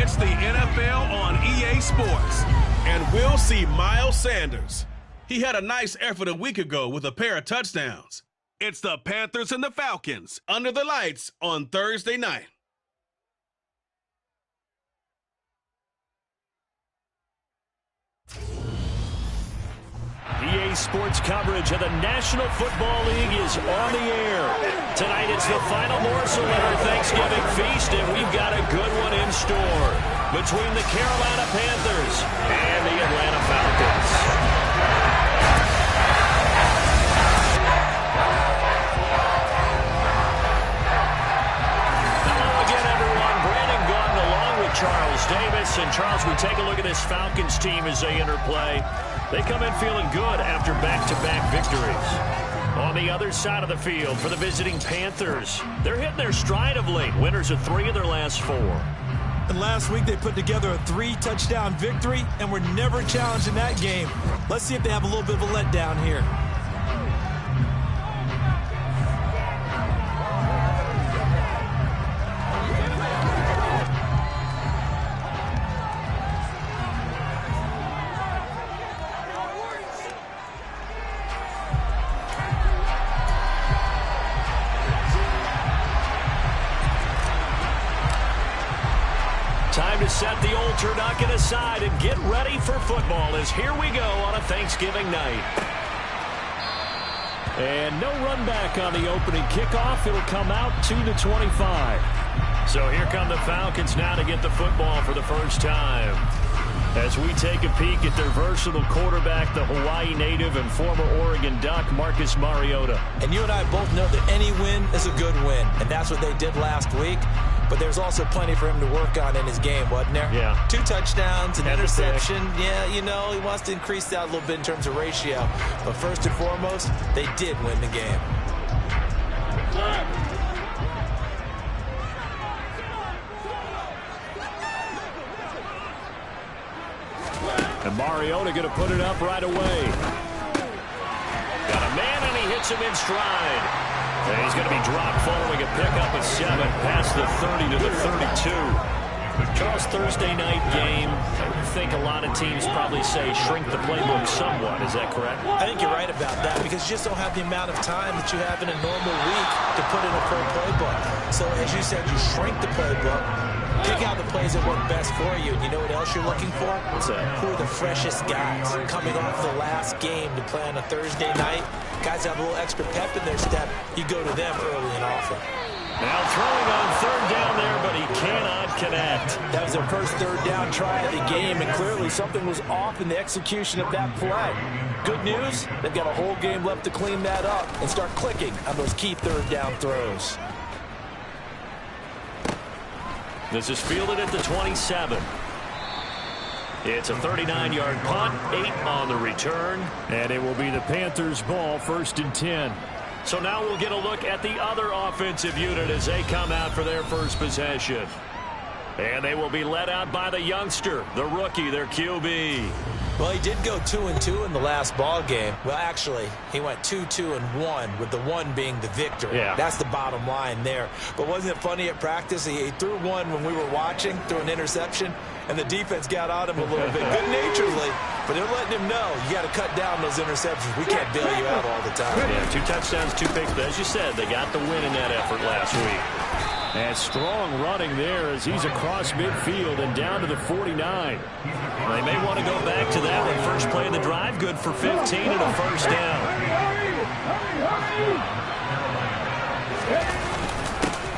It's the NFL on EA Sports. And we'll see Miles Sanders. He had a nice effort a week ago with a pair of touchdowns. It's the Panthers and the Falcons under the lights on Thursday night. EA Sports coverage of the National Football League is on the air. Tonight it's the final morsel in our Thanksgiving feast, and we've got a good one in store between the Carolina Panthers and the Atlanta Falcons. Hello again, everyone. Brandon Gordon along with Charles Davis. And Charles, we take a look at this Falcons team as they enter play. They come in feeling good after back-to-back victories. On the other side of the field for the visiting Panthers, they're hitting their stride of late. Winners of 3 of their last 4. And last week they put together a 3-touchdown victory and were never challenged in that game. Let's see if they have a little bit of a letdown here. Time to set the old turducken aside and get ready for football as here we go on a Thanksgiving night. And no run back on the opening kickoff. It'll come out to the 25. So here come the Falcons now to get the football for the first time. As we take a peek at their versatile quarterback, the Hawaii native and former Oregon Duck, Marcus Mariota. And you and I both know that any win is a good win, and that's what they did last week. But there's also plenty for him to work on in his game, wasn't there? Yeah. 2 touchdowns, an interception. Yeah, you know, he wants to increase that a little bit in terms of ratio. But first and foremost, they did win the game. And Mariota going to put it up right away. Got a man, and he hits him in stride. And he's going to be dropped following a pickup of 7 past the 30 to the 32. Charles, Thursday night game, I think a lot of teams probably say shrink the playbook somewhat. Is that correct? I think you're right about that because you just don't have the amount of time that you have in a normal week to put in a full playbook. So as you said, you shrink the playbook, pick out the plays that work best for you. And you know what else you're looking for? What's that? Who are the freshest guys coming off the last game to play on a Thursday night? Guys have a little extra pep in their step. You go to them early and often. Now throwing on 3rd down there, but he cannot connect. That was their first 3rd down try of the game, and clearly something was off in the execution of that play. Good news, they've got a whole game left to clean that up and start clicking on those key 3rd down throws. This is fielded at the 27. It's a 39-yard punt, 8 on the return, and it will be the Panthers' ball, 1st and 10. So now we'll get a look at the other offensive unit as they come out for their first possession. And they will be led out by the youngster, the rookie, their QB. Well, he did go 2-2 in the last ball game. Well, actually, he went 2-2-1, with the 1 being the victory. Yeah. That's the bottom line there. But wasn't it funny at practice? He threw one when we were watching, threw an interception, and the defense got on him a little bit, good-naturedly. But they're letting him know, you got to cut down those interceptions. We can't bail you out all the time. Yeah, 2 touchdowns, 2 picks. But as you said, they got the win in that effort last week. And strong running there as he's across midfield and down to the 49. They may want to go back to that one. First play of the drive, good for 15 and a first down.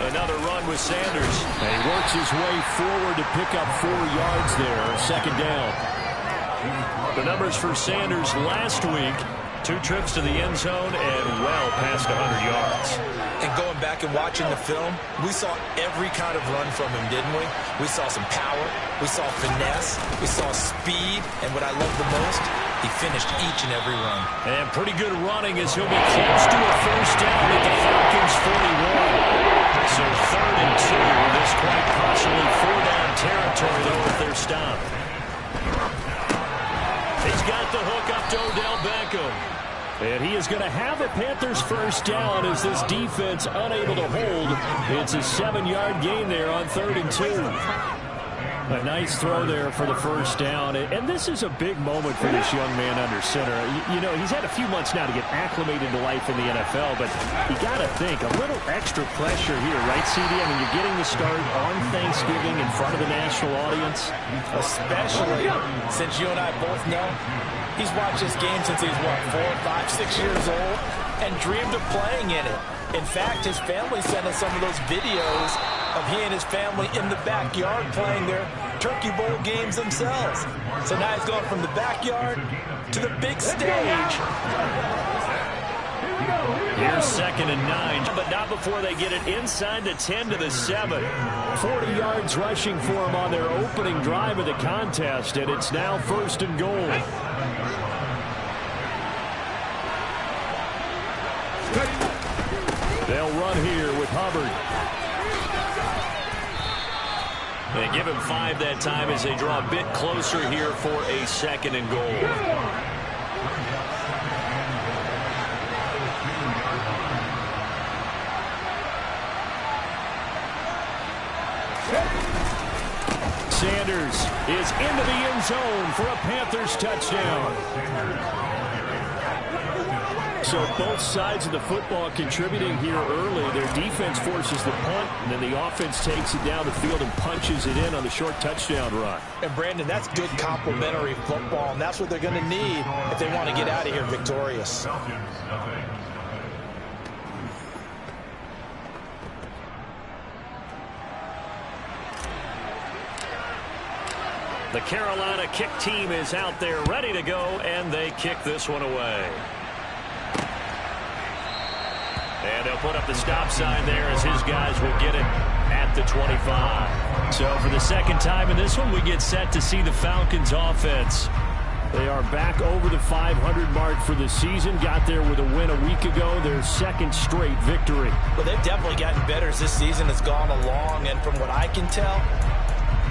Another run with Sanders. And he works his way forward to pick up 4 yards there, 2nd down. The numbers for Sanders last week, 2 trips to the end zone and well past 100 yards. And going back and watching the film, we saw every kind of run from him, didn't we? We saw some power, we saw finesse, we saw speed, and what I love the most, he finished each and every run. And pretty good running as he'll be close to a first down at the Falcons' 41. So 3rd and 2, this quite possibly 4-down territory though if they're stopped. He's got the hook up to Odell Beckham. And he is going to have a Panthers first down as this defense unable to hold. It's a 7-yard gain there on 3rd and 2. A nice throw there for the first down. And this is a big moment for this young man under center. You know, he's had a few months now to get acclimated to life in the NFL, but you got to think, a little extra pressure here, right, CD? I mean, you're getting the start on Thanksgiving in front of the national audience. Especially since you and I both know he's watched this game since he's, what, 4, 5, 6 years old and dreamed of playing in it. In fact, his family sent us some of those videos of he and his family in the backyard playing their Turkey Bowl games themselves. So now he's going from the backyard to the big stage. Here's 2nd and 9, but not before they get it inside the 10 to the 7. 40 yards rushing for him on their opening drive of the contest, and it's now 1st and goal. They'll run here with Hubbard. They give him 5 that time as they draw a bit closer here for a 2nd and goal. Sanders is into the end zone for a Panthers touchdown. So both sides of the football contributing here early. Their defense forces the punt, and then the offense takes it down the field and punches it in on the short touchdown run. And, Brandon, that's good complementary football, and that's what they're going to need if they want to get out of here victorious. The Carolina kick team is out there ready to go, and they kick this one away. And they'll put up the stop sign there as his guys will get it at the 25. So for the second time in this one, we get set to see the Falcons offense. They are back over the 500 mark for the season. Got there with a win a week ago, their 2nd straight victory. Well, they've definitely gotten better as this season has gone along, and from what I can tell,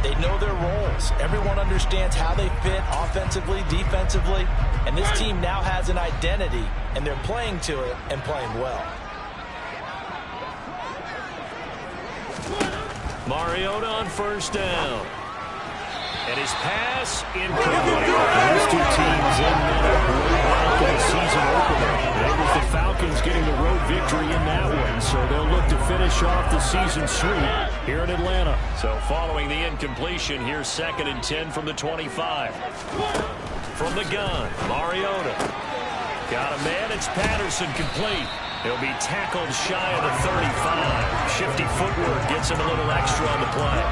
they know their roles. Everyone understands how they fit offensively, defensively, and this team now has an identity, and they're playing to it and playing well. Mariota on 1st down. And his pass incomplete. These two teams in that the season opener. It was the Falcons getting the road victory in that one, so they'll look to finish off the season sweep here in Atlanta. So following the incompletion, here's 2nd and 10 from the 25. From the gun, Mariota. Got a man, it's Patterson complete. He'll be tackled shy of the 35. Shifty footwork gets him a little extra on the play.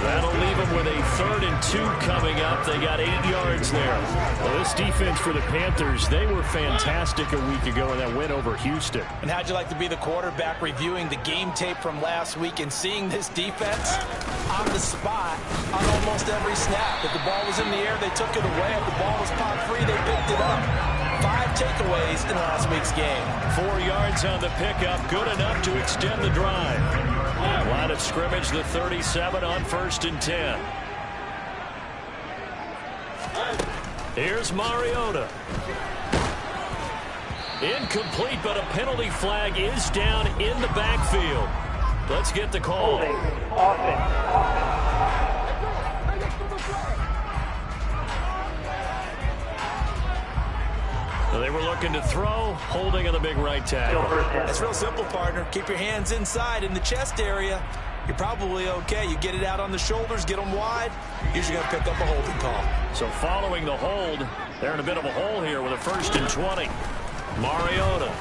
That'll leave him with a 3rd and 2 coming up. They got 8 yards there. Well, this defense for the Panthers, they were fantastic a week ago in that win over Houston. And how'd you like to be the quarterback reviewing the game tape from last week and seeing this defense on the spot on almost every snap? If the ball was in the air, they took it away. If the ball was popped free, they picked it up. 5 takeaways in last week's game. 4 yards on the pickup, good enough to extend the drive. Line of scrimmage, the 37 on 1st and 10. Here's Mariota. Incomplete, but a penalty flag is down in the backfield. Let's get the call. They were looking to throw, holding on the big right tackle. It's real simple, partner. Keep your hands inside in the chest area. You're probably okay. You get it out on the shoulders, get them wide. Usually going to pick up a holding call. So following the hold, they're in a bit of a hole here with a 1st and 20. Mariota.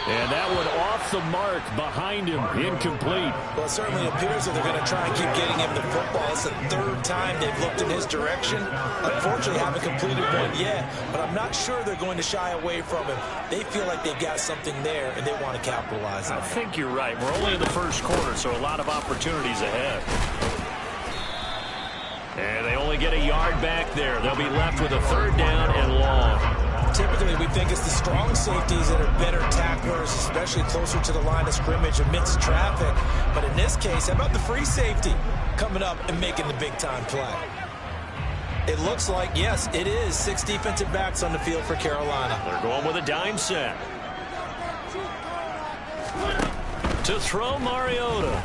And that one off the mark behind him, incomplete. Well, it certainly appears that they're going to try and keep getting him the football. It's the 3rd time they've looked in his direction. Unfortunately, haven't completed one yet, but I'm not sure they're going to shy away from him. They feel like they've got something there, and they want to capitalize on it. I think you're right. We're only in the 1st quarter, so a lot of opportunities ahead. And they only get a yard back there. They'll be left with a 3rd down and long. Typically, we think it's the strong safeties that are better tacklers, especially closer to the line of scrimmage amidst traffic. But in this case, how about the free safety coming up and making the big-time play? It looks like, yes, it is 6 defensive backs on the field for Carolina. They're going with a dime set. To throw, Mariota.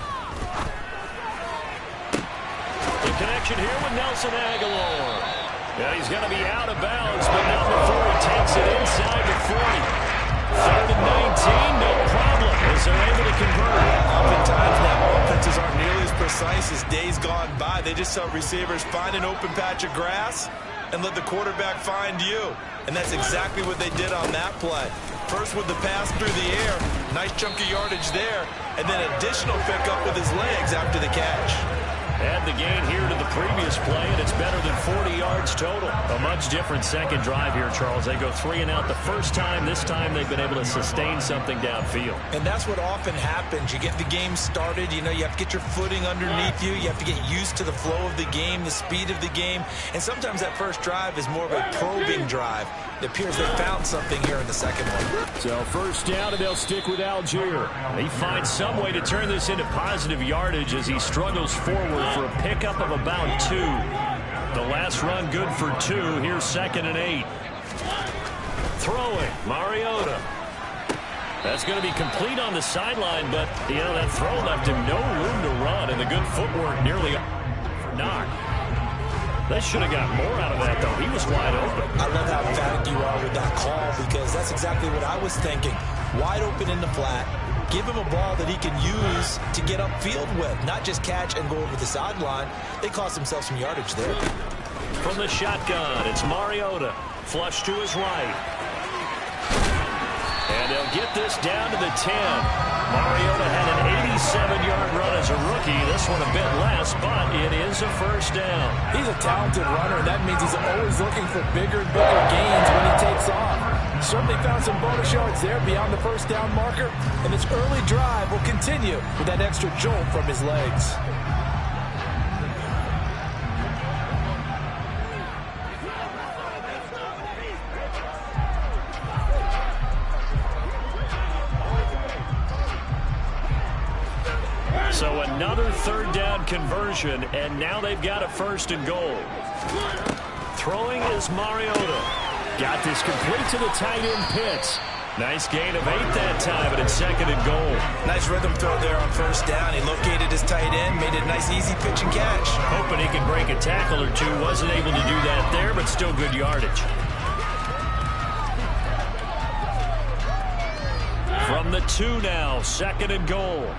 action here with Nelson Aguilar. Yeah, he's going to be out of bounds, but not before he takes it inside the 40. 3rd and 19, no problem, as they're able to convert. Oftentimes now, offenses aren't nearly as precise as days gone by. They just saw receivers find an open patch of grass and let the quarterback find you. And that's exactly what they did on that play. First with the pass through the air, nice chunk of yardage there, and then additional pickup with his legs after the catch. Add the gain here to the previous play, and it's better than 40 yards total. A much different second drive here, Charles. They go 3 and out the first time. This time they've been able to sustain something downfield. And that's what often happens. You get the game started. You know, you have to get your footing underneath you. You have to get used to the flow of the game, the speed of the game. And sometimes that first drive is more of a probing drive. It appears they found something here in the second one. So first down, and they'll stick with Algier. He finds some way to turn this into positive yardage as he struggles forward for a pickup of about 2. The last run good for 2. Here's 2nd and 8. Throwing, Mariota. That's going to be complete on the sideline, but, you know, that throw left him no room to run, and the good footwork nearly for knock. They should have got more out of that, though. He was wide open. I love how emphatic you are with that call, because that's exactly what I was thinking. Wide open in the flat. Give him a ball that he can use to get upfield with, not just catch and go over the sideline. They cost themselves some yardage there. From the shotgun, it's Mariota. Flush to his right. And they'll get this down to the 10. Mariota had an 87-yard run as a rookie. This one a bit less, but it is a first down. He's a talented runner, and that means he's always looking for bigger and bigger gains when he takes off. Certainly found some bonus yards there beyond the first down marker, and this early drive will continue with that extra jolt from his legs. So another third down conversion, and now they've got a 1st and goal. Throwing is Mariota. Got this complete to the tight end Pitts. Nice gain of 8 that time, but it's 2nd and goal. Nice rhythm throw there on first down. He located his tight end, made it a nice easy pitch and catch. Hoping he can break a tackle or two. Wasn't able to do that there, but still good yardage. From the 2 now, 2nd and goal.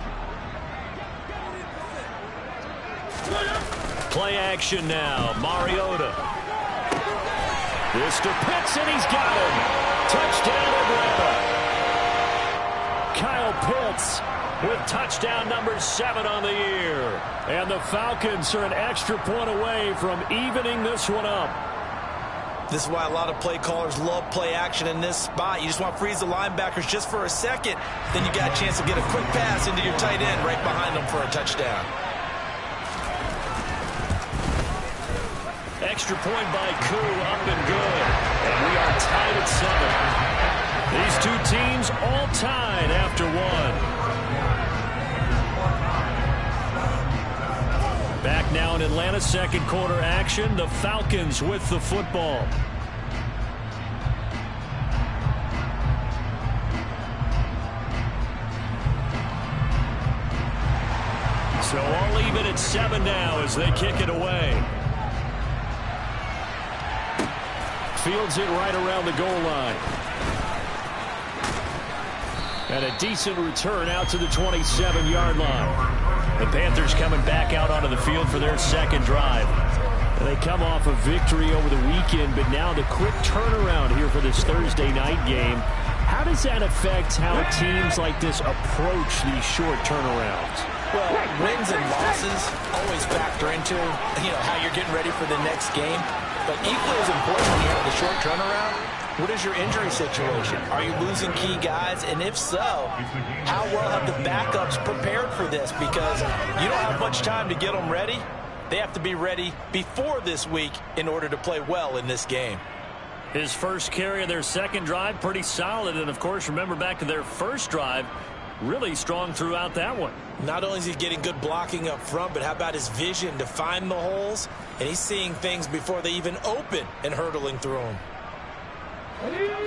Play action now. Mariota. This to Pitts, and he's got him. Touchdown, Atlanta. Kyle Pitts with touchdown number 7 on the year. And the Falcons are an extra point away from evening this one up. This is why a lot of play callers love play action in this spot. You just want to freeze the linebackers just for a second. Then you got a chance to get a quick pass into your tight end right behind them for a touchdown. Extra point by Koo, up and good. And we are tied at 7. These two teams all tied after 1. Back now in Atlanta, second quarter action. The Falcons with the football. So all even at 7 now as they kick it away. Fields it right around the goal line. And a decent return out to the 27-yard line. The Panthers coming back out onto the field for their second drive. And they come off a victory over the weekend, but now the quick turnaround here for this Thursday night game. How does that affect how teams like this approach these short turnarounds? Well, wins and losses always factor into, how you're getting ready for the next game. But equally as important when you have the short turnaround, what is your injury situation? Are you losing key guys? And if so, how well have the backups prepared for this? Because you don't have much time to get them ready. They have to be ready before this week in order to play well in this game. His first carry of their second drive, pretty solid. And, of course, remember back to their first drive, really strong throughout that one. Not only is he getting good blocking up front, but how about his vision to find the holes? And he's seeing things before they even open and hurdling through them.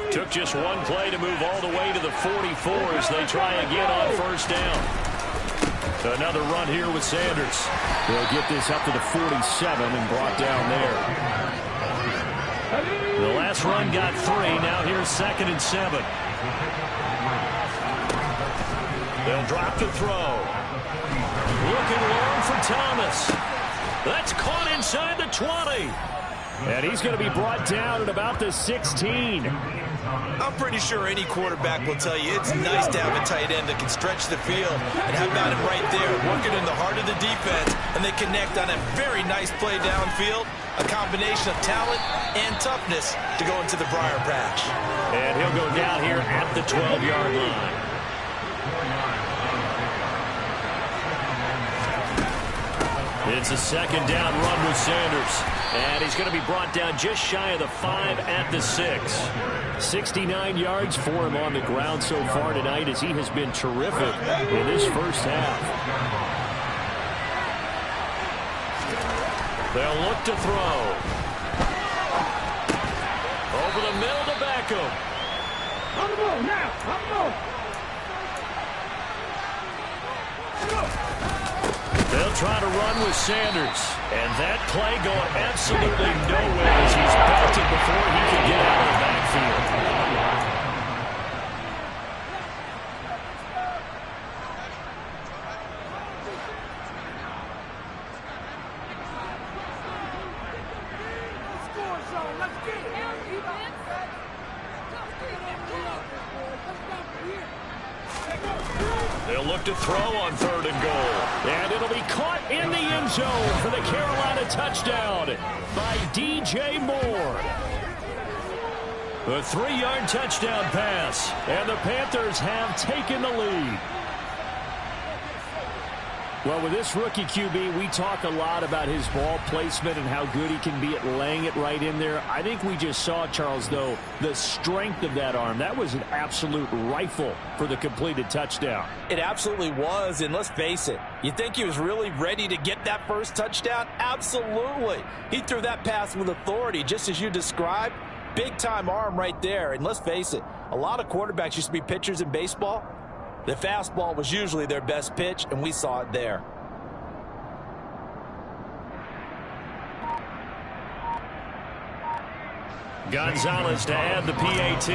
Took just one play to move all the way to the 44 as they try again on first down. Another run here with Sanders. They'll get this up to the 47 and brought down there. The last run got 3. Now here's 2nd and 7. They'll drop to throw. Looking long for Thomas. That's caught inside the 20. And he's going to be brought down at about the 16. I'm pretty sure any quarterback will tell you it's nice to have a tight end that can stretch the field. And how about him right there, working in the heart of the defense, and they connect on a very nice play downfield, a combination of talent and toughness to go into the briar patch. And he'll go down here at the 12-yard line. It's a 2nd down run with Sanders. And he's going to be brought down just shy of the 5 at the 6. 69 yards for him on the ground so far tonight as he has been terrific in this first half. They'll look to throw. Over the middle to Beckham. On the move now. On the move. They'll try to run with Sanders. And that play going absolutely nowhere as he's belted before he can get out of the backfield. They'll look to throw on 3rd and goal. And it'll be caught in the end zone for the Carolina touchdown by DJ Moore. A 3-yard touchdown pass. And the Panthers have taken the lead. Well, with this rookie QB, we talk a lot about his ball placement and how good he can be at laying it right in there. I think we just saw, Charles, though, the strength of that arm. That was an absolute rifle for the completed touchdown. It absolutely was, and let's face it, you think he was really ready to get that first touchdown? Absolutely. He threw that pass with authority, just as you described. Big-time arm right there, and let's face it, a lot of quarterbacks used to be pitchers in baseball. The fastball was usually their best pitch, and we saw it there. Gonzalez to add the PAT.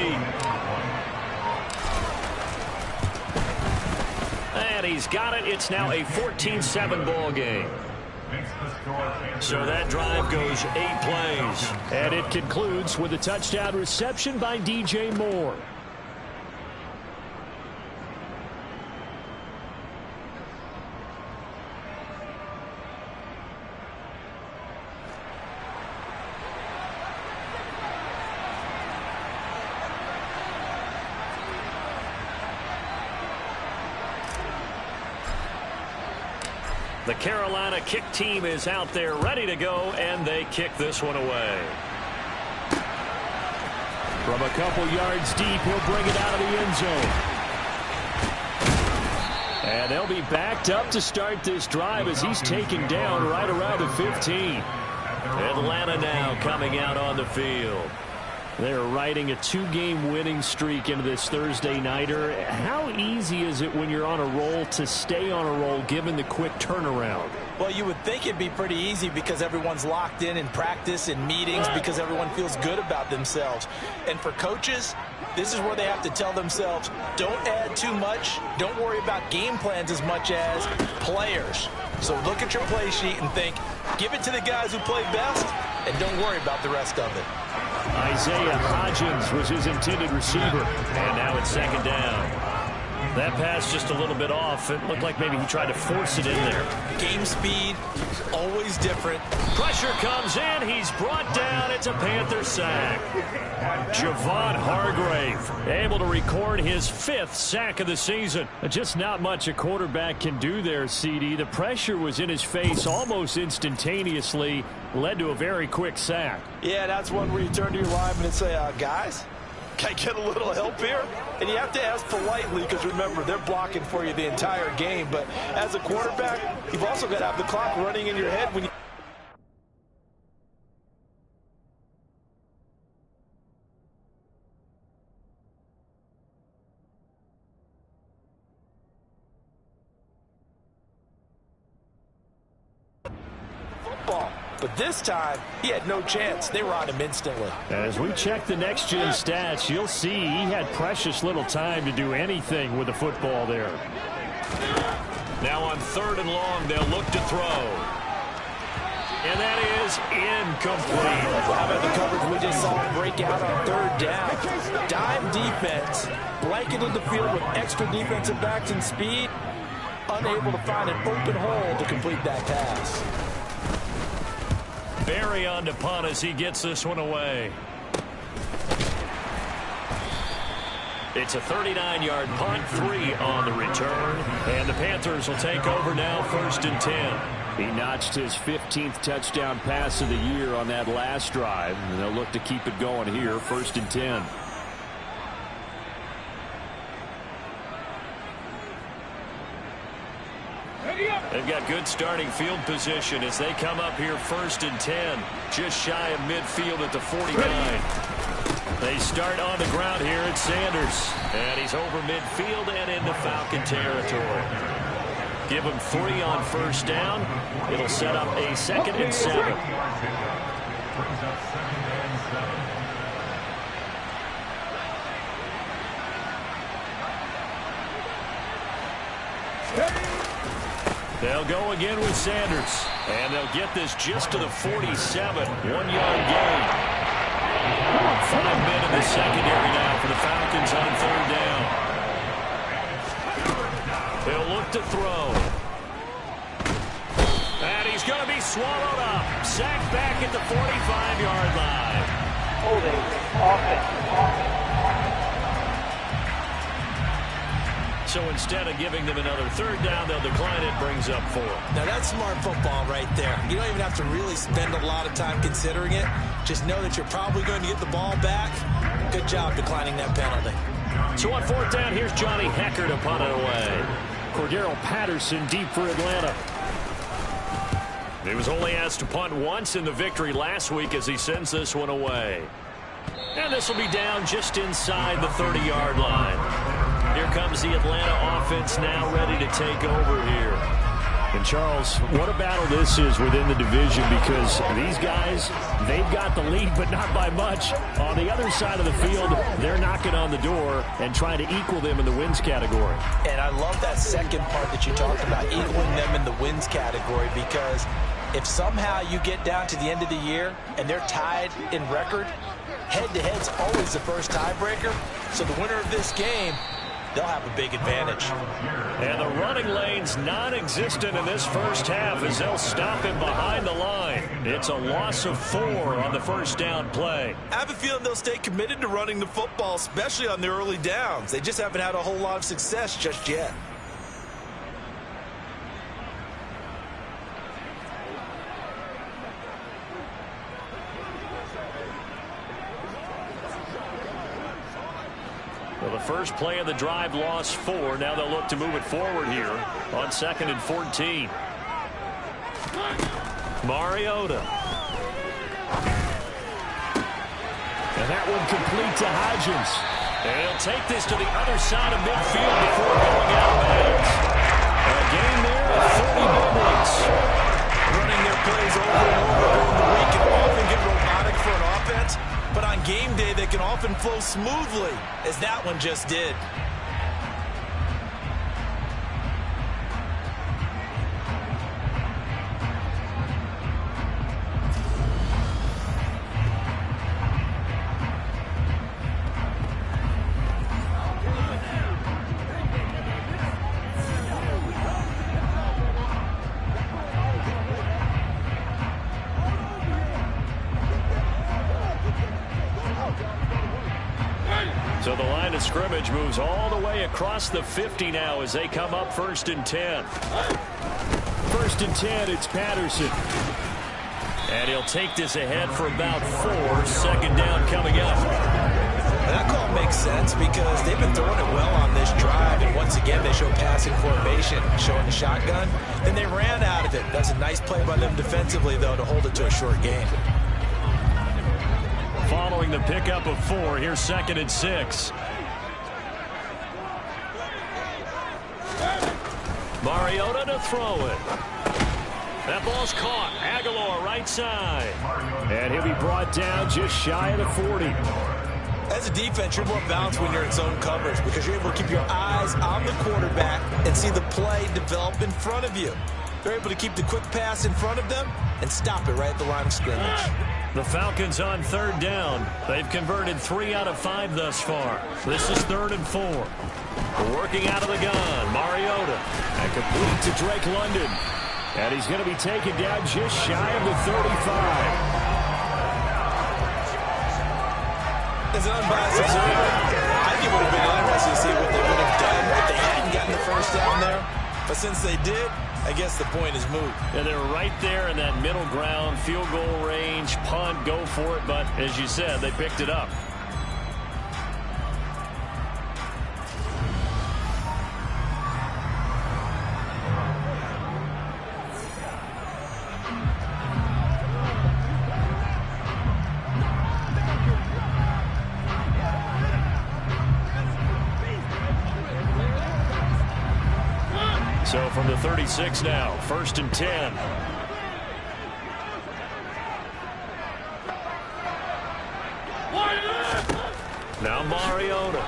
And he's got it. It's now a 14-7 ball game. So that drive goes 8 plays. And it concludes with a touchdown reception by DJ Moore. The Carolina kick team is out there ready to go, and they kick this one away. From a couple yards deep, he'll bring it out of the end zone. And they'll be backed up to start this drive as he's taken down right around the 15. Atlanta now coming out on the field. They're riding a 2-game winning streak into this Thursday nighter. How easy is it when you're on a roll to stay on a roll given the quick turnaround? Well, you would think it'd be pretty easy because everyone's locked in practice and meetings because everyone feels good about themselves. And for coaches, this is where they have to tell themselves, don't add too much, don't worry about game plans as much as players. So look at your play sheet and think, give it to the guys who play best, and don't worry about the rest of it. Isaiah Hodgins was his intended receiver. And now it's 2nd down. That pass just a little bit off. It looked like maybe he tried to force it in there. Game speed, always different. Pressure comes in. He's brought down. It's a Panther sack. Javon Hargrave able to record his 5th sack of the season. Just not much a quarterback can do there, CD. The pressure was in his face almost instantaneously. Led to a very quick sack. Yeah, that's one where you turn to your lineman and say, guys, can I get a little help here? And you have to ask politely because, remember, they're blocking for you the entire game. But as a quarterback, you've also got to have the clock running in your head when you football. But this time, he had no chance. They were on him instantly. As we check the next-gen stats, you'll see he had precious little time to do anything with the football there. Now on 3rd and long, they'll look to throw. And that is incomplete. How about the coverage we just saw break out on 3rd down? Dime defense, blanketed the field with extra defensive backs and speed, unable to find an open hole to complete that pass. Barry on to punt as he gets this one away. It's a 39-yard punt, 3 on the return. And the Panthers will take over now, 1st and 10. He notched his 15th touchdown pass of the year on that last drive. And they'll look to keep it going here, 1st and 10. They've got good starting field position as they come up here 1st and 10. Just shy of midfield at the 49. They start on the ground here at Sanders. And he's over midfield and into Falcon territory. Give him 3 on 1st down. It'll set up a 2nd and 7. They'll go again with Sanders. And they'll get this just to the 47. 1-yard gain. 5 men in the secondary now for the Falcons on 3rd down. They'll look to throw. And he's going to be swallowed up. Sacked back at the 45-yard line. Holding offense. So instead of giving them another 3rd down, they'll decline it, brings up 4. Now that's smart football right there. You don't even have to really spend a lot of time considering it. Just know that you're probably going to get the ball back. Good job declining that penalty. So on 4th down, here's Johnny Hecker to punt it away. Cordero Patterson deep for Atlanta. He was only asked to punt once in the victory last week as he sends this one away. And this will be down just inside the 30-yard line. Here comes the Atlanta offense now ready to take over here. And Charles, what a battle this is within the division, because these guys, they've got the lead, but not by much. On the other side of the field, they're knocking on the door and trying to equal them in the wins category. And I love that second part that you talked about, equaling them in the wins category, because if somehow you get down to the end of the year and they're tied in record, head-to-head's always the first tiebreaker. So the winner of this game, they'll have a big advantage. And the running lane's non-existent in this first half as they'll stop him behind the line. It's a loss of 4 on the 1st down play. I have a feeling they'll stay committed to running the football, especially on the early downs. They just haven't had a whole lot of success just yet. Well, the first play of the drive lost 4. Now they'll look to move it forward here on 2nd and 14. Mariota. And that one complete to Hodgins. And he'll take this to the other side of midfield before going out of bounds. A game there of 30 minutes. Running their plays over and over during the week can often get robotic for an offense. But on game day, they can often flow smoothly, as that one just did. So the line of scrimmage moves all the way across the 50 now as they come up 1st and 10. 1st and 10, it's Patterson. And he'll take this ahead for about 4. 2nd down coming up. And that call makes sense because they've been throwing it well on this drive. And once again, they show passing formation, showing the shotgun. Then they ran out of it. That's a nice play by them defensively, though, to hold it to a short game. Following the pickup of 4, here's 2nd and 6. Mariota to throw it. That ball's caught. Aguilar right side. And he'll be brought down just shy of the 40. As a defense, you're more balanced when you're in zone coverage because you're able to keep your eyes on the quarterback and see the play develop in front of you. They're able to keep the quick pass in front of them and stop it right at the line of scrimmage. The Falcons on third down. They've converted 3 out of 5 thus far. This is 3rd and 4. Working out of the gun, Mariota. And complete to Drake London. And he's going to be taken down just shy of the 35. As an unbiased observer, I think it would have been interesting to see what they would have done if they hadn't gotten the first down there. But since they did, I guess the point is moot. And they're right there in that middle ground, field goal range, punt, go for it. But as you said, they picked it up. So from the 36 now, 1st and 10. Now Mariota.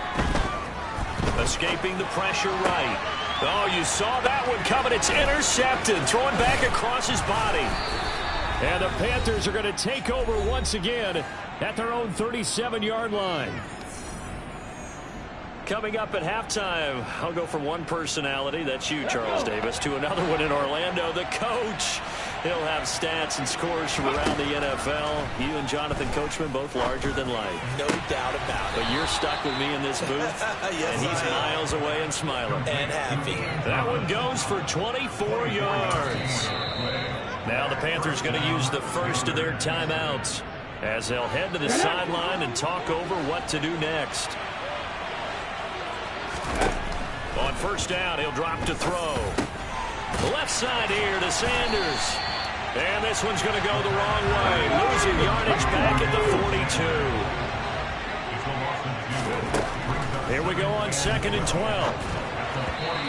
Escaping the pressure right. Oh, you saw that one coming. It's intercepted. Throwing back across his body. And the Panthers are going to take over once again at their own 37-yard line. Coming up at halftime, I'll go from one personality, that's you, Charles Davis, to another one in Orlando, the coach. He'll have stats and scores from around the NFL. You and Jonathan Coachman, both larger than life. No doubt about it. But you're stuck with me in this booth, yes, and he's miles away and smiling. And happy. That one goes for 24 yards. Now the Panthers going to use the first of their timeouts as they'll head to the sideline and talk over what to do next. On first down, he'll drop to throw. Left side here to Sanders. And this one's going to go the wrong way. Losing yardage back at the 42. Here we go on 2nd and 12.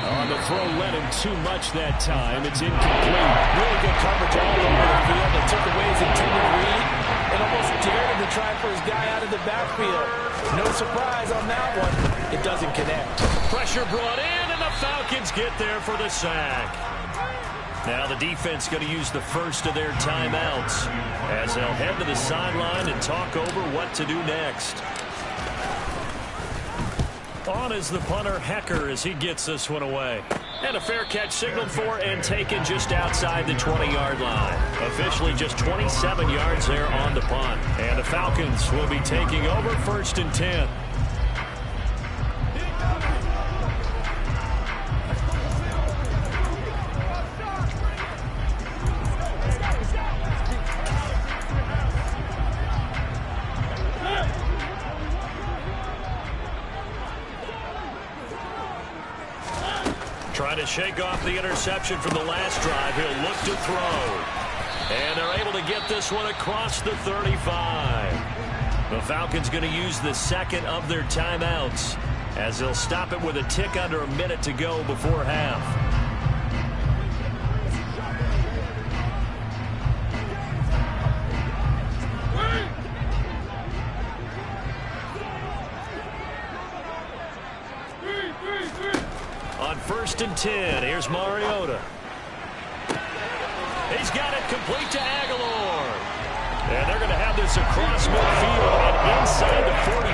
On the throw, led him too much that time. It's incomplete. Really good coverage all over the field. They took away his intended read and almost dared him to try for his guy out of the backfield. No surprise on that one. It doesn't connect. Pressure brought in, and the Falcons get there for the sack. Now the defense going to use the first of their timeouts as they'll head to the sideline and talk over what to do next. On is the punter, Hecker, as he gets this one away. And a fair catch signaled for and taken just outside the 20-yard line. Officially just 27 yards there on the punt. And the Falcons will be taking over 1st and 10. Trying to shake off the interception from the last drive. He'll look to throw. And they're able to get this one across the 35. The Falcons going to use the second of their timeouts as they'll stop it with a tick under a minute to go before half. On 1st and 10, here's Mariota. He's got it complete to Aguilar. And they're going to have this across midfield and inside the 45.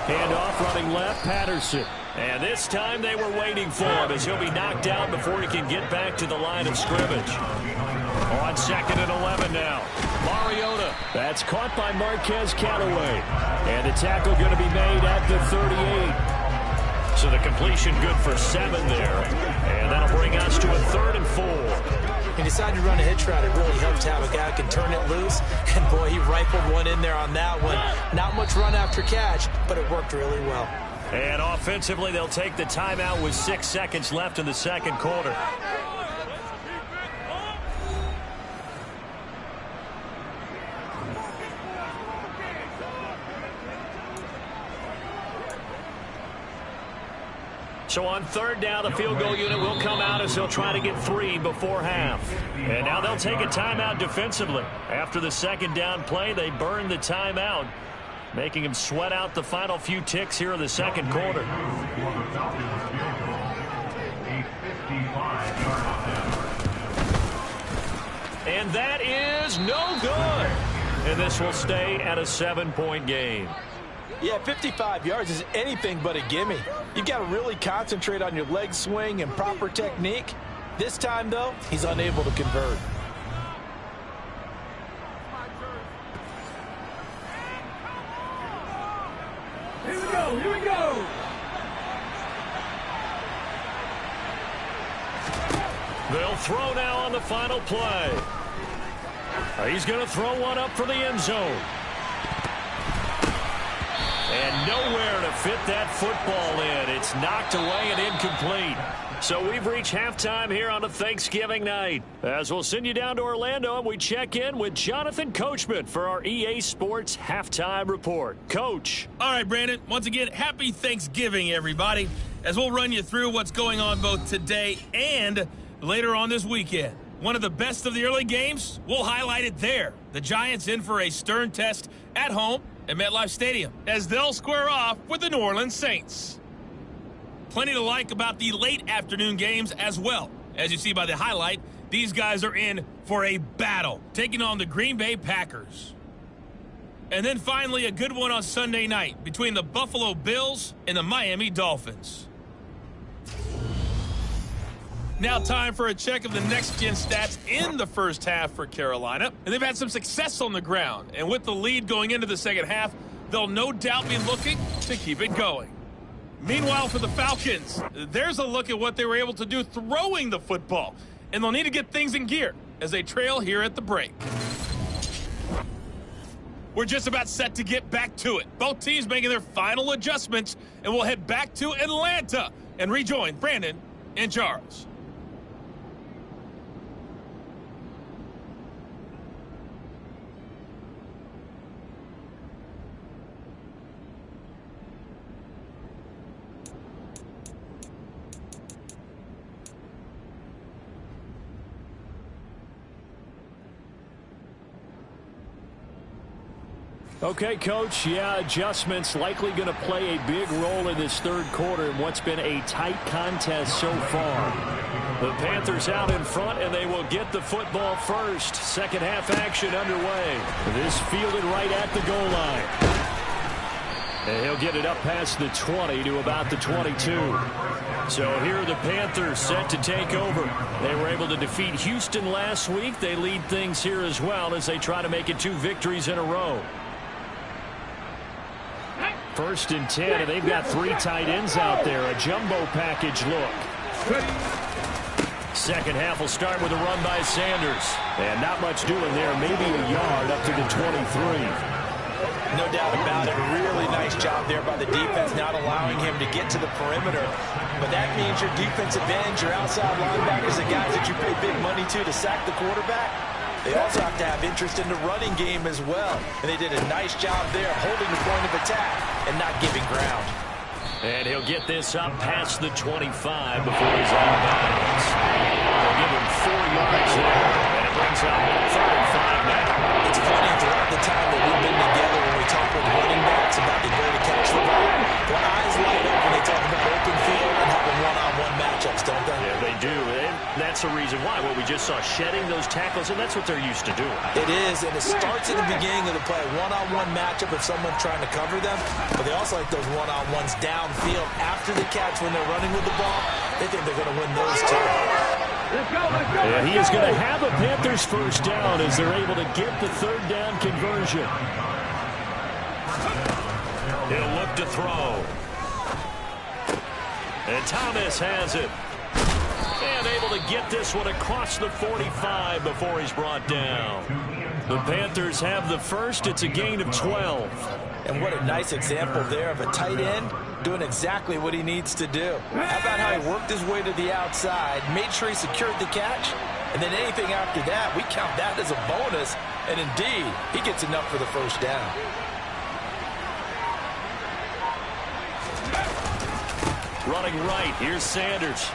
Handoff running left, Patterson. And this time they were waiting for him as he'll be knocked out before he can get back to the line of scrimmage. On 2nd and 11 now. Mariota. That's caught by Marquez Callaway. And the tackle going to be made at the 38. So the completion good for 7 there. And that'll bring us to a 3rd and 4. He decided to run a hitch route. It really helps to have a guy who can turn it loose. And, boy, he rifled one in there on that one. Not much run after catch, but it worked really well. And offensively, they'll take the timeout with 6 seconds left in the second quarter. So on third down, the field goal unit will come out as they'll try to get 3 before half. And now they'll take a timeout defensively. After the second down play, they burn the timeout, making them sweat out the final few ticks here in the second quarter. And that is no good. And this will stay at a 7-point game. Yeah, 55 yards is anything but a gimme. You've got to really concentrate on your leg swing and proper technique. This time, though, he's unable to convert. Here we go, here we go. They'll throw now on the final play. He's going to throw one up for the end zone. And nowhere to fit that football in. It's knocked away and incomplete. So we've reached halftime here on a Thanksgiving night. As we'll send you down to Orlando and we check in with Jonathan Coachman for our EA Sports Halftime Report. Coach. All right, Brandon. Once again, happy Thanksgiving, everybody. As we'll run you through what's going on both today and later on this weekend. One of the best of the early games, we'll highlight it there. The Giants in for a stern test at home at MetLife Stadium as they'll square off with the New Orleans Saints. Plenty to like about the late afternoon games as well. As you see by the highlight, these guys are in for a battle, taking on the Green Bay Packers. And then finally a good one on Sunday night between the Buffalo Bills and the Miami Dolphins. Now time for a check of the next-gen stats in the first half for Carolina. And they've had some success on the ground. And with the lead going into the second half, they'll no doubt be looking to keep it going. Meanwhile, for the Falcons, there's a look at what they were able to do throwing the football. And they'll need to get things in gear as they trail here at the break. We're just about set to get back to it. Both teams making their final adjustments. And we'll head back to Atlanta and rejoin Brandon and Charles. Okay, Coach, yeah, adjustments likely going to play a big role in this third quarter in what's been a tight contest so far. The Panthers out in front, and they will get the football first. Second half action underway. This fielded right at the goal line. And he'll get it up past the 20 to about the 22. So here are the Panthers set to take over. They were able to defeat Houston last week. They lead things here as well as they try to make it 2 victories in a row. First and 10, and they've got 3 tight ends out there. A jumbo package look. Second half will start with a run by Sanders. And not much doing there. Maybe a yard up to the 23. No doubt about it. Really nice job there by the defense, not allowing him to get to the perimeter. But that means your defensive ends, your outside linebackers, the guys that you pay big money to sack the quarterback, they also have to have interest in the running game as well. And they did a nice job there holding the point of attack and not giving ground. And he'll get this up past the 25 before he's out of bounds. They'll give him 4 yards there. And it brings up 3rd and 5 now. It's funny throughout the time that we've been together when we talk with running backs about the ability to catch the ball. Their eyes light up when they talk about open field and having one-on-one matchups, don't they? Yeah, they do. And that's the reason why. Well, we just saw shedding those tackles, and that's what they're used to doing. It is, and it starts at the beginning of the play. One-on-one matchup if someone's trying to cover them, but they also like those one-on-ones downfield after the catch when they're running with the ball. They think they're going to win those too. And he is going to have a Panthers first down as they're able to get the 3rd down conversion. He'll look to throw. And Thomas has it. And able to get this one across the 45 before he's brought down. The Panthers have the first. It's a gain of 12. And what a nice example there of a tight end doing exactly what he needs to do. How about how he worked his way to the outside, made sure he secured the catch, and then anything after that, we count that as a bonus. And indeed, he gets enough for the first down. Running right, here's Sanders.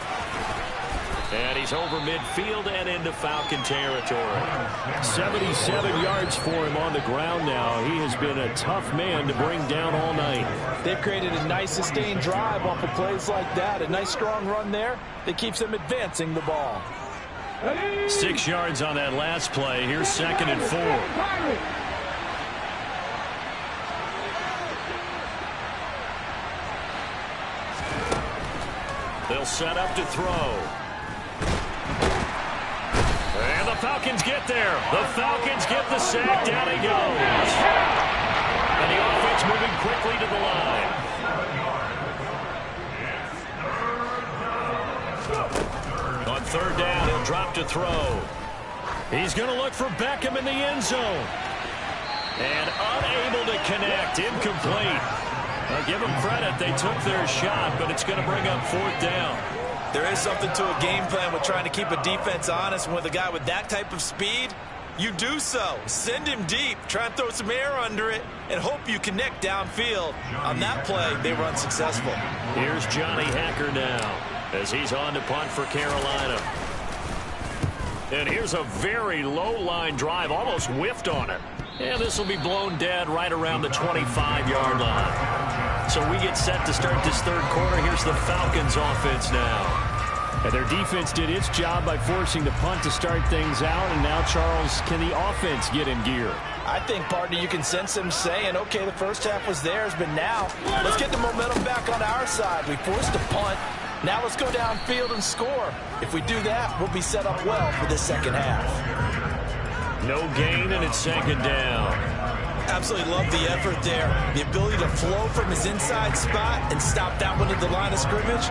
And he's over midfield and into Falcon territory. 77 yards for him on the ground now. He has been a tough man to bring down all night. They've created a nice sustained drive off of plays like that. A nice strong run there that keeps them advancing the ball. 6 yards on that last play. Here's 2nd and 4. They'll set up to throw. And the Falcons get there. The Falcons get the sack. Down he goes. And the offense moving quickly to the line. On 3rd down, he'll drop to throw. He's going to look for Beckham in the end zone. And unable to connect. Incomplete. I'll give them credit. They took their shot, but it's going to bring up 4th down. There is something to a game plan with trying to keep a defense honest. And with a guy with that type of speed, you do so. Send him deep. Try and throw some air under it and hope you connect downfield. On that play, they were unsuccessful. Here's Johnny Hacker now as he's on to punt for Carolina. And here's a very low-line drive, almost whiffed on it. And this will be blown dead right around the 25-yard line. So we get set to start this 3rd quarter. Here's the Falcons offense now. And their defense did its job by forcing the punt to start things out. And now, Charles, can the offense get in gear? I think, partner, you can sense them saying, okay, the first half was theirs, but now let's get the momentum back on our side. We forced a punt. Now let's go downfield and score. If we do that, we'll be set up well for the second half. No gain, and it's 2nd down. Absolutely love the effort there. The ability to flow from his inside spot and stop that one at the line of scrimmage.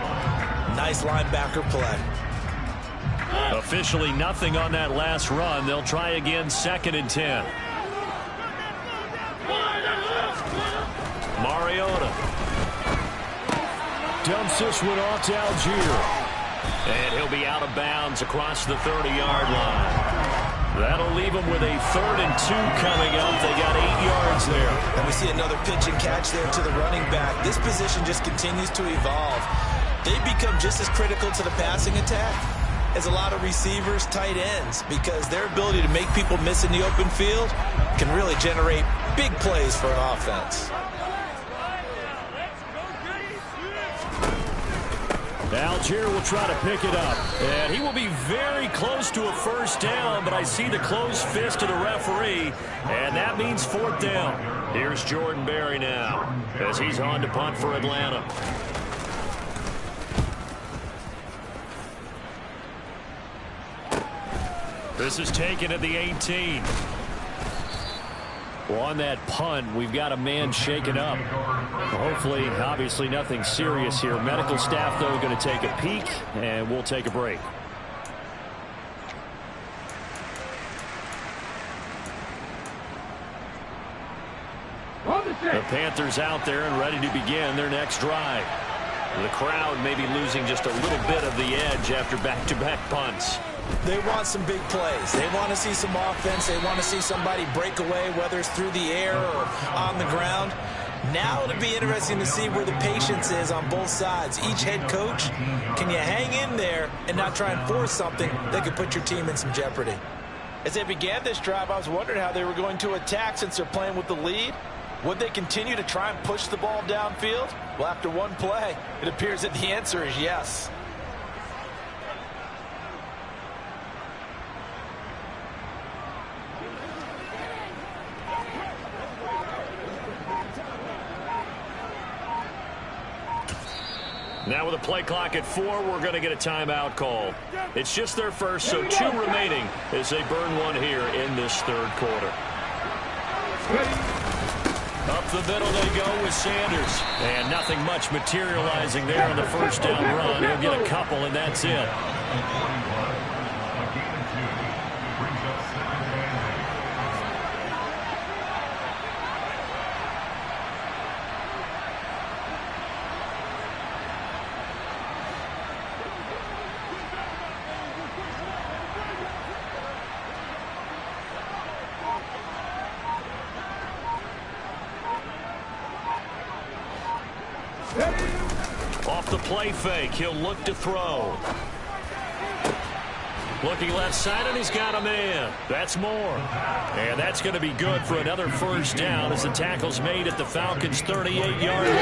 Nice linebacker play. Officially nothing on that last run. They'll try again, 2nd and 10. Mariota dumps this one off to Algier. And he'll be out of bounds across the 30-yard line. That'll leave them with a 3rd and 2 coming up. They got 8 yards there. And we see another pitch and catch there to the running back. This position just continues to evolve. They become just as critical to the passing attack as a lot of receivers, tight ends, because their ability to make people miss in the open field can really generate big plays for an offense. Algier will try to pick it up. And he will be very close to a 1st down, but I see the closed fist of the referee, and that means 4th down. Here's Jordan Berry now as he's on to punt for Atlanta. This is taken at the 18. Well, on that punt, we've got a man shaken up. Hopefully, obviously, nothing serious here. Medical staff, though, going to take a peek, and we'll take a break. The Panthers out there and ready to begin their next drive. The crowd may be losing just a little bit of the edge after back-to-back punts. They want some big plays. They want to see some offense. They want to see somebody break away, whether it's through the air or on the ground. Now it'll be interesting to see where the patience is on both sides. Each head coach, can you hang in there and not try and force something that could put your team in some jeopardy? As they began this drive, I was wondering how they were going to attack since they're playing with the lead. Would they continue to try and push the ball downfield? Well, after one play, it appears that the answer is yes. Now with a play clock at 4, we're going to get a timeout call. It's just their first, so 2 remaining as they burn one here in this 3rd quarter. Up the middle they go with Sanders. And nothing much materializing there on the 1st down run. He'll get a couple, and that's it. Off the play fake, he'll look to throw. Looking left side, and he's got a man. That's Moore. And that's going to be good for another first down as the tackle's made at the Falcons' 38-yard line.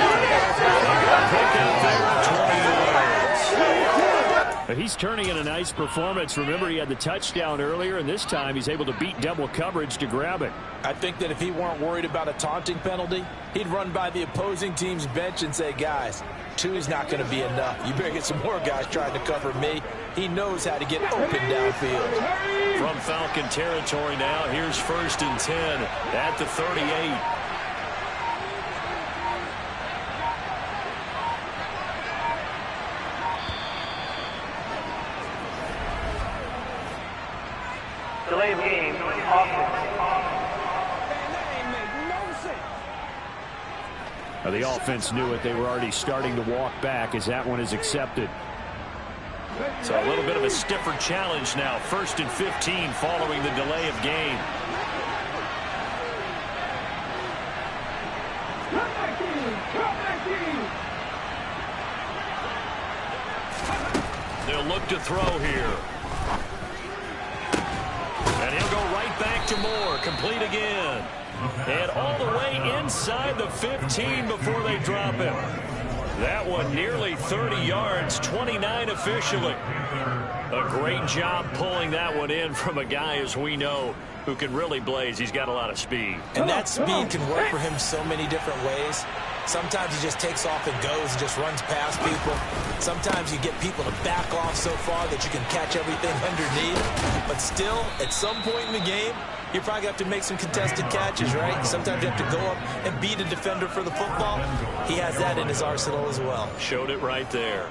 Pick up there at 20 yards. He's turning in a nice performance. Remember, he had the touchdown earlier, and this time he's able to beat double coverage to grab it. I think that if he weren't worried about a taunting penalty, he'd run by the opposing team's bench and say, guys, 2 is not going to be enough. You better get some more guys trying to cover me. He knows how to get open downfield. From Falcon territory now, here's 1st and 10 at the 38. Delay of game, offense. The offense knew it. They were already starting to walk back as that one is accepted. So a little bit of a stiffer challenge now. 1st and 15 following the delay of game. They'll look to throw here. And he'll go right back to Moore. Complete again. And all the way inside the 15 before they drop him. That one nearly 30 yards, 29 officially. A great job pulling that one in from a guy, as we know, who can really blaze. He's got a lot of speed. And that speed can work for him so many different ways. Sometimes he just takes off and goes and just runs past people. Sometimes you get people to back off so far that you can catch everything underneath. But still, at some point in the game, you probably have to make some contested catches, right? Sometimes you have to go up and beat a defender for the football. He has that in his arsenal as well. Showed it right there.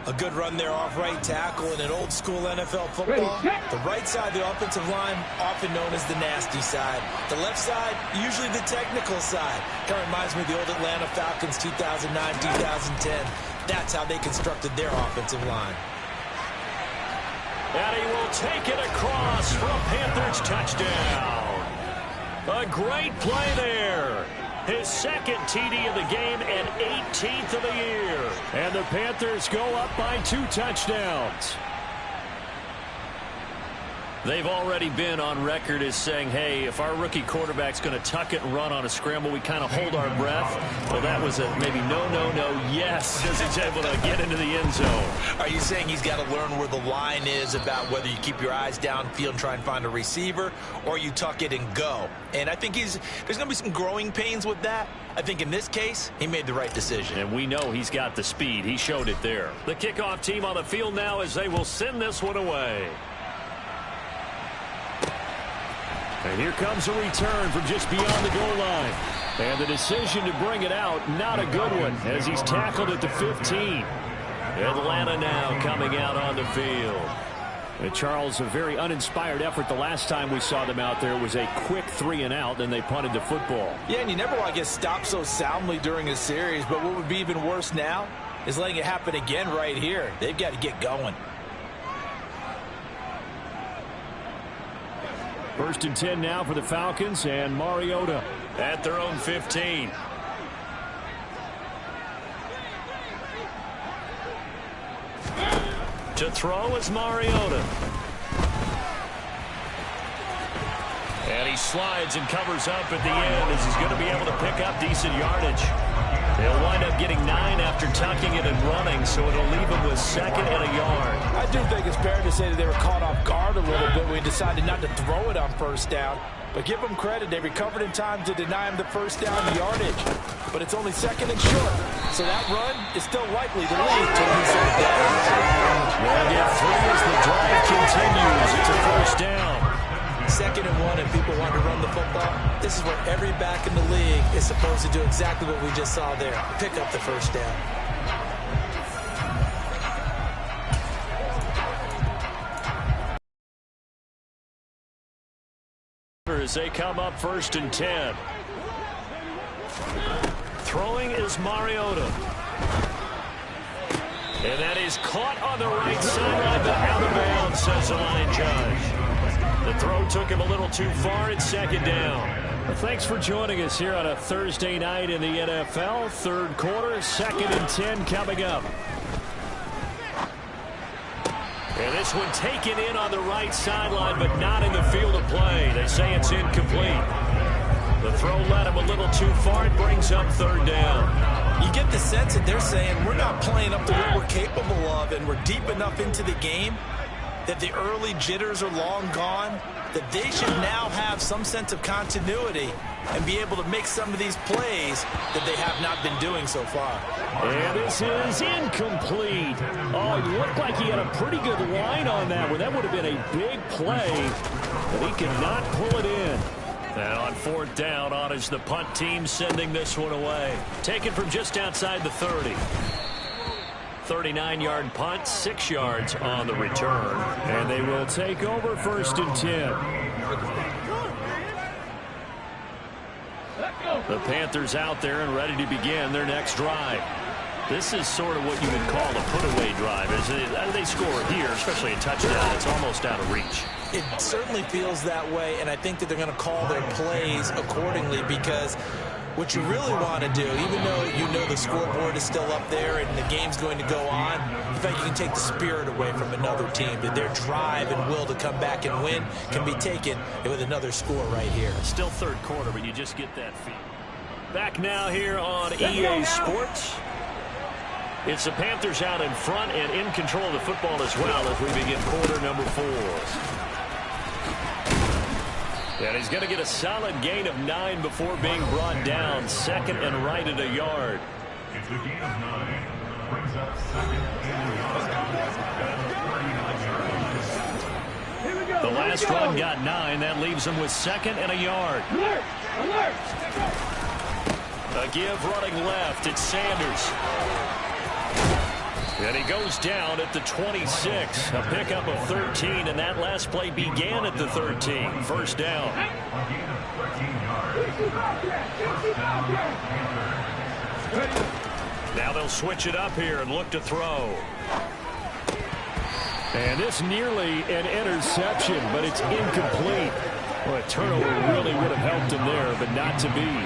A good run there off right tackle in an old school NFL football. The right side of the offensive line, often known as the nasty side. The left side, usually the technical side. Kind of reminds me of the old Atlanta Falcons 2009-2010. That's how they constructed their offensive line. And he will take it across for a Panthers touchdown. A great play there. His 2nd TD of the game and 18th of the year. And the Panthers go up by 2 touchdowns. They've already been on record as saying, hey, if our rookie quarterback's going to tuck it and run on a scramble, we kind of hold our breath. Well, that was a maybe no, yes, as he's able to get into the end zone. Are you saying he's got to learn where the line is about whether you keep your eyes downfield and try and find a receiver, or you tuck it and go? And I think there's going to be some growing pains with that. I think in this case, he made the right decision. And we know he's got the speed. He showed it there. The kickoff team on the field now as they will send this one away. And here comes a return from just beyond the goal line. And the decision to bring it out, not a good one, as he's tackled at the 15. Atlanta now coming out on the field. And Charles, a very uninspired effort the last time we saw them out there. It was a quick 3 and out, and they punted the football. Yeah, and you never want to get stopped so soundly during a series, but what would be even worse now is letting it happen again right here. They've got to get going. 1st and 10 now for the Falcons, and Mariota at their own 15. To throw is Mariota. And he slides and covers up at the end as he's going to be able to pick up decent yardage. They'll wind up getting 9 after tucking it and running, so it'll leave him with 2nd and a yard. I do think it's fair to say that they were caught off guard a little bit when we decided not to throw it on 1st down. But give them credit, they recovered in time to deny him the 1st down yardage. But it's only 2nd and short, so that run is still likely to lead to a decent down. We'll get 3 as the drive continues. It's a 1st down. 2nd and 1 and people want to run the football. This is what every back in the league is supposed to do, exactly what we just saw there. Pick up the 1st down. As they come up 1st and 10. Throwing is Mariota. And that is caught on the right sideline, but out of bounds, says the line judge. The throw took him a little too far. It's 2nd down. Thanks for joining us here on a Thursday night in the NFL. Third quarter, 2nd and 10 coming up. And this one taken in on the right sideline, but not in the field of play. They say it's incomplete. The throw led him a little too far. It brings up 3rd down. You get the sense that they're saying we're not playing up to what we're capable of, and we're deep enough into the game that the early jitters are long gone, that they should now have some sense of continuity and be able to make some of these plays that they have not been doing so far. And this is incomplete. Oh, it looked like he had a pretty good line on that one. That would have been a big play, but he could not pull it in. And on 4th down, on is the punt team sending this one away. Taken from just outside the 30. 39-yard punt, 6 yards on the return. And they will take over 1st and 10. The Panthers out there and ready to begin their next drive. This is sort of what you would call a put-away drive. As they score here, especially a touchdown, it's almost out of reach. It certainly feels that way, and I think that they're going to call their plays accordingly, because what you really want to do, even though you know the scoreboard is still up there and the game's going to go on, in fact, you can take the spirit away from another team, that their drive and will to come back and win can be taken with another score right here. Still 3rd quarter, but you just get that feel. Back now here on EA Sports. It's the Panthers out in front and in control of the football as well as we begin quarter number 4. And he's going to get a solid gain of 9 before being brought down. 2nd and right at a yard. It's a gain of 9. Brings up 2nd and The last run got 9. That leaves him with 2nd and a yard. Alert! Alert! A give running left. It's Sanders. And he goes down at the 26. A pickup of 13, and that last play began at the 13. 1st down. Now they'll switch it up here and look to throw. And this nearly an interception, but it's incomplete. Well, a turnover really would have helped him there, but not to be.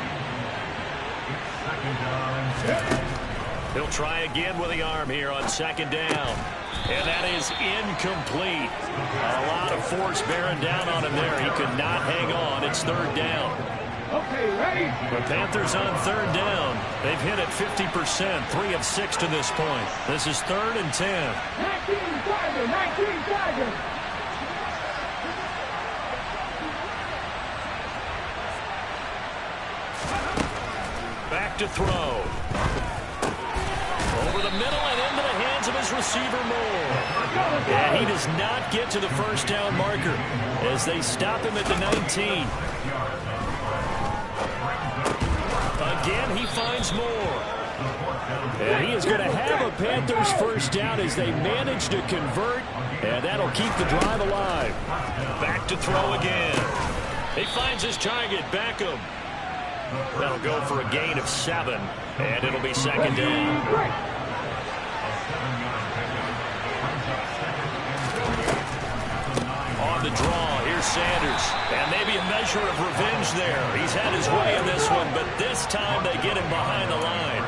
He'll try again with the arm here on 2nd down. And that is incomplete. A lot of force bearing down on him there. He could not hang on. It's 3rd down. Okay, ready? The Panthers on 3rd down. They've hit it 50%, 3 of 6 to this point. This is 3rd and 10. 19 Tiger, 19 Tiger. Back to throw. Over the middle and into the hands of his receiver, Moore. And he does not get to the 1st down marker as they stop him at the 19. Again, he finds Moore. And he is going to have a Panthers 1st down as they manage to convert, and that'll keep the drive alive. Back to throw again. He finds his target, Beckham. That'll go for a gain of 7, and it'll be 2nd down. On the draw, here's Sanders. And maybe a measure of revenge there. He's had his way in this one, but this time they get him behind the line.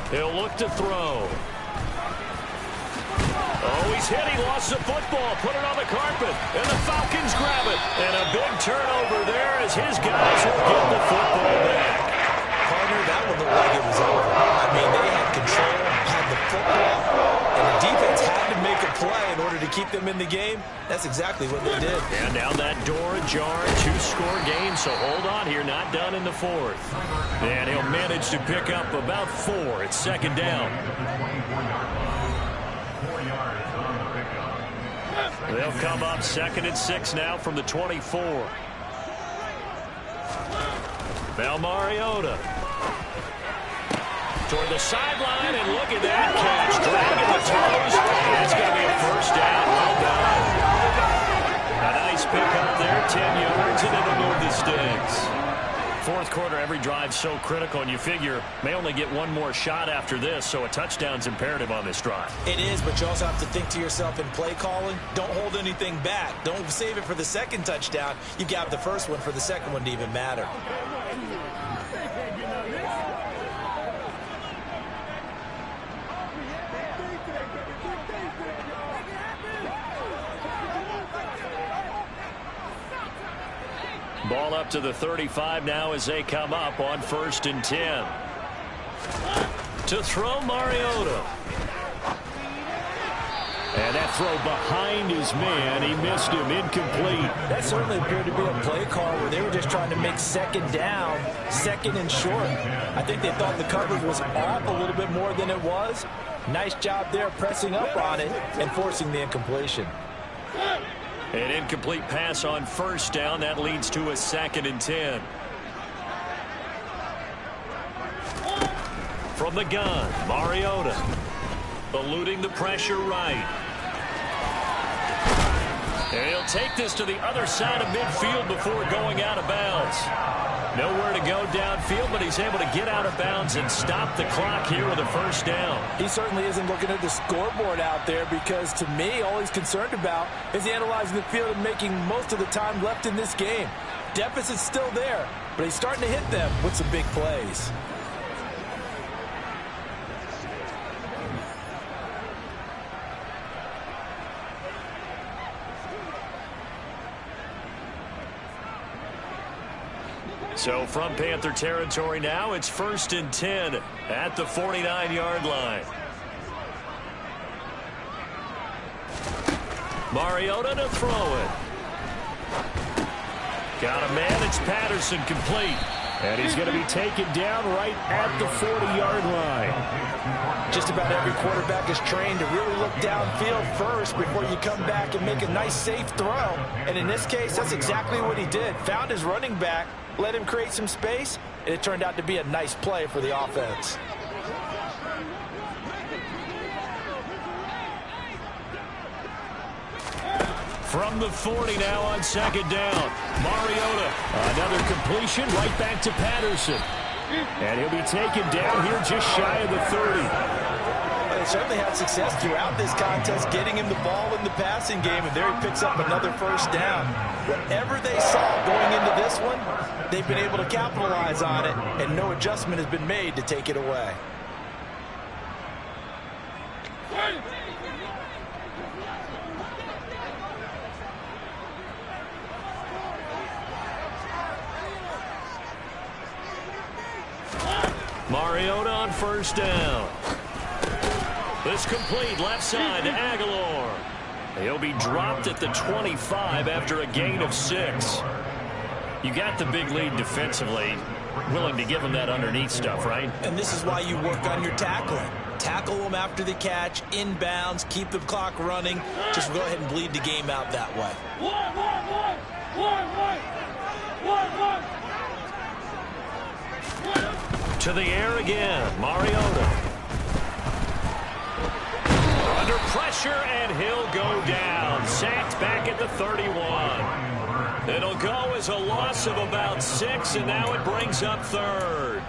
He'll look to throw. Oh, he's hit. He lost the football. Put it on the carpet. And the Falcons grab it. And a big turnover there as his guys will get the football back. Partner, that one looked like it was over. I mean, they had control, had the football, and the defense had to make a play in order to keep them in the game. That's exactly what they did. And now that door ajar, 2-score game, so hold on here, not done in the 4th. And he'll manage to pick up about 4. It's 2nd down. They'll come up 2nd and 6 now from the 24. Now Mariota. Toward the sideline, and look at that catch. Dragging the toes. That's going to be a 1st down. Well done. A nice pick up there, 10 yards, and it'll move the sticks. fourth quarter, every drive's so critical, and you figure may only get one more shot after this, so a touchdown's imperative on this drive. It is, but you also have to think to yourself in play calling, don't hold anything back. Don't save it for the second touchdown. You got the first one for the second one to even matter. Ball up to the 35 now as they come up on 1st and 10. To throw, Mariota. And that throw behind his man. He missed him. Incomplete. That certainly appeared to be a play call where they were just trying to make second down, second and short. I think they thought the coverage was off a little bit more than it was. Nice job there pressing up on it and forcing the incompletion. An incomplete pass on 1st down. That leads to a 2nd and 10. From the gun, Mariota. Eluding the pressure right. And he'll take this to the other side of midfield before going out of bounds. Nowhere to go downfield, but he's able to get out of bounds and stop the clock here with a 1st down. He certainly isn't looking at the scoreboard out there because, to me, all he's concerned about is analyzing the field and making most of the time left in this game. Deficit's still there, but he's starting to hit them with some big plays. So from Panther territory now, it's 1st and 10 at the 49-yard line. Mariota to throw it. Got a man. It's Patterson complete. And he's going to be taken down right at the 40-yard line. Just about every quarterback is trained to really look downfield first before you come back and make a nice, safe throw. And in this case, that's exactly what he did. Found his running back, let him create some space, and it turned out to be a nice play for the offense. From the 40 now on 2nd down. Mariota. Another completion right back to Patterson. And he'll be taken down here just shy of the 30. They certainly had success throughout this contest getting him the ball in the passing game, and there he picks up another 1st down. Whatever they saw going into this one, they've been able to capitalize on it, and no adjustment has been made to take it away. Mariota on 1st down. This complete left side to Aguilar. He'll be dropped at the 25 after a gain of 6. You got the big lead defensively. Willing to give him that underneath stuff, right? And this is why you work on your tackling. Tackle them after the catch, inbounds, keep the clock running. Just go ahead and bleed the game out that way. To the air again, Mariota. Under pressure, and he'll go down. Sacked back at the 31. It'll go as a loss of about 6, and now it brings up 3rd.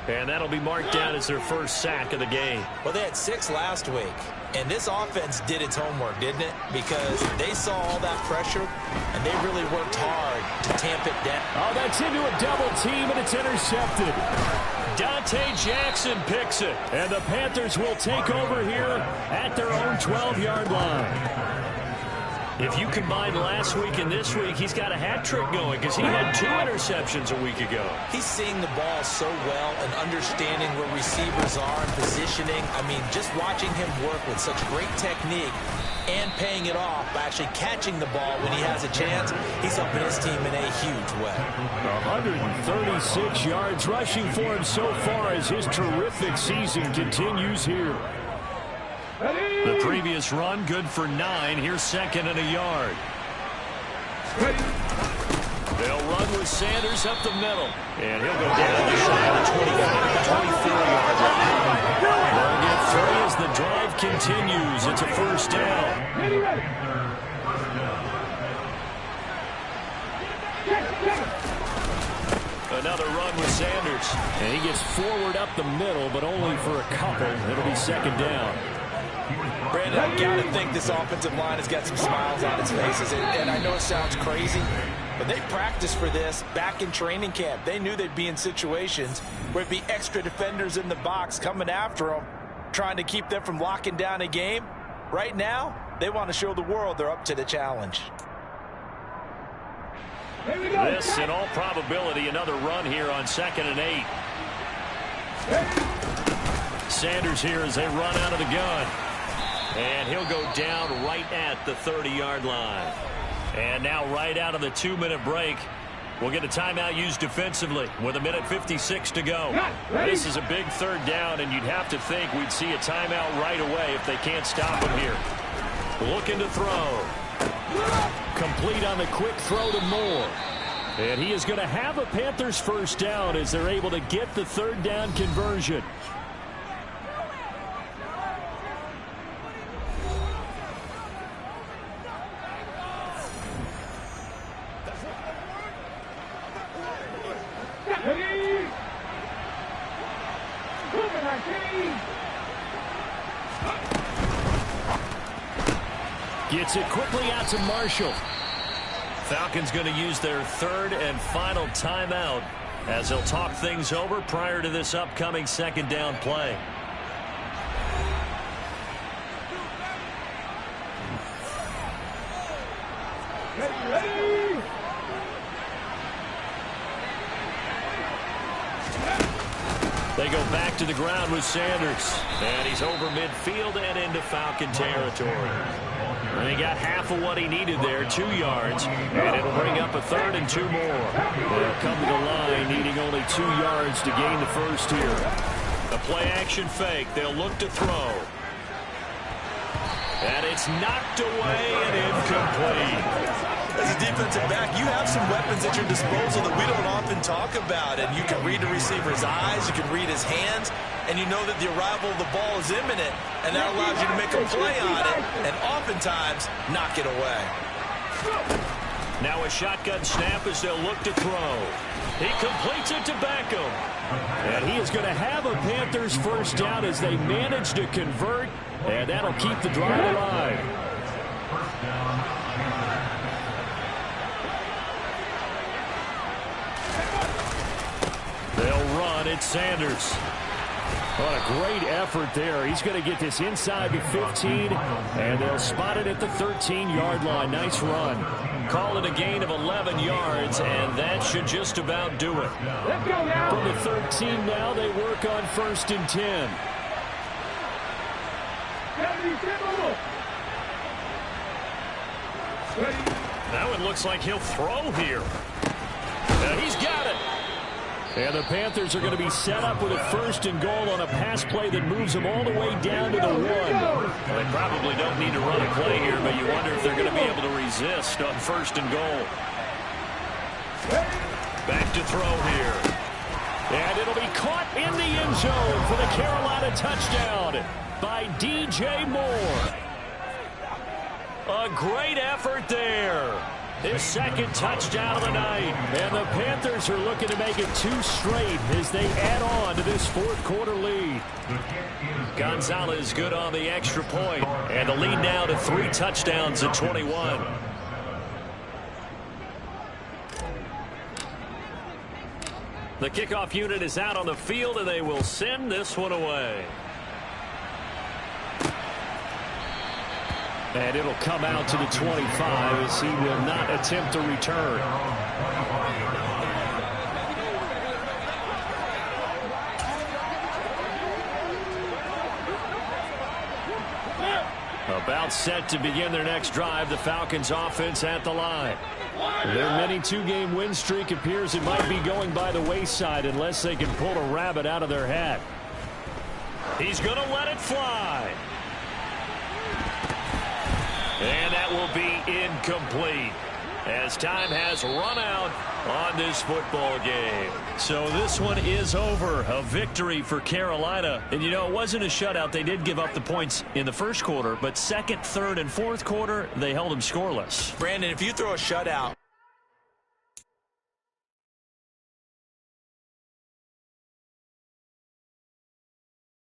And that'll be marked down as their 1st sack of the game. Well, they had 6 last week, and this offense did its homework, didn't it? Because they saw all that pressure, and they really worked hard to tamp it down. Oh, that's into a double team, and it's intercepted. Dante Jackson picks it, and the Panthers will take over here at their own 12-yard line. If you combine last week and this week, he's got a hat trick going because he had 2 interceptions a week ago. He's seeing the ball so well and understanding where receivers are and positioning. I mean, just watching him work with such great technique and paying it off by actually catching the ball when he has a chance, he's helping his team in a huge way. 136 yards rushing for him so far as his terrific season continues here. The previous run good for 9. Here's 2nd and a yard. They'll run with Sanders up the middle. And he'll go down to shy of the 24-yard line. They'll get 3 as the drive continues. It's a 1st down. Another run with Sanders. And he gets forward up the middle, but only for a couple. It'll be second down. Brandon, I've got to think this offensive line has got some smiles on its faces. And I know it sounds crazy, but they practiced for this back in training camp. They knew they'd be in situations where it'd be extra defenders in the box coming after them, trying to keep them from locking down a game. Right now, they want to show the world they're up to the challenge. This, in all probability, another run here on 2nd and 8. Sanders here as they run out of the gun. And he'll go down right at the 30-yard line. And now right out of the 2-minute break, we'll get a timeout used defensively with 1:56 to go. This is a big 3rd down, and you'd have to think we'd see a timeout right away if they can't stop him here. Looking to throw. Complete on the quick throw to Moore. And he is going to have a Panthers first down as they're able to get the 3rd down conversion. Gets it quickly out to Marshall. Falcons going to use their 3rd and final timeout as they'll talk things over prior to this upcoming 2nd down play. They go back to the ground with Sanders. And he's over midfield and into Falcon territory. And he got half of what he needed there, 2 yards. And it'll bring up a 3rd and 2 more. They'll come to the line needing only 2 yards to gain the first here. A play-action fake. They'll look to throw. And it's knocked away and incomplete. As a defensive back, you have some weapons at your disposal that we don't often talk about. And you can read the receiver's eyes, you can read his hands, and you know that the arrival of the ball is imminent, and that allows you to make a play on it and oftentimes knock it away. Now a shotgun snap as they'll look to throw. He completes it to Beckham. And he is going to have a Panthers first down as they manage to convert, and that'll keep the drive alive. They'll run. It's Sanders. What a great effort there. He's going to get this inside the 15, and they'll spot it at the 13-yard line. Nice run. Call it a gain of 11 yards, and that should just about do it. From the 13 now, they work on 1st and 10. Now it looks like he'll throw here. And he's got it. And the Panthers are going to be set up with a 1st and goal on a pass play that moves them all the way down to the 1. Well, they probably don't need to run a play here, but you wonder if they're going to be able to resist on 1st and goal. Back to throw here. And it'll be caught in the end zone for the Carolina touchdown by DJ Moore. A great effort there. His 2nd touchdown of the night. And the Panthers are looking to make it 2 straight as they add on to this 4th quarter lead. Gonzalez good on the extra point. And the lead now to 3 touchdowns at 21. The kickoff unit is out on the field, and they will send this one away. And it'll come out to the 25 as he will not attempt a return. About set to begin their next drive, the Falcons offense at the line. Their mini 2-game win streak appears it might be going by the wayside unless they can pull a rabbit out of their hat. He's going to let it fly. And that will be incomplete as time has run out on this football game. So this one is over. A victory for Carolina. And, you know, it wasn't a shutout. They did give up the points in the first quarter, but 2nd, 3rd, and 4th quarter, they held them scoreless. Brandon, if you throw a shutout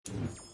2.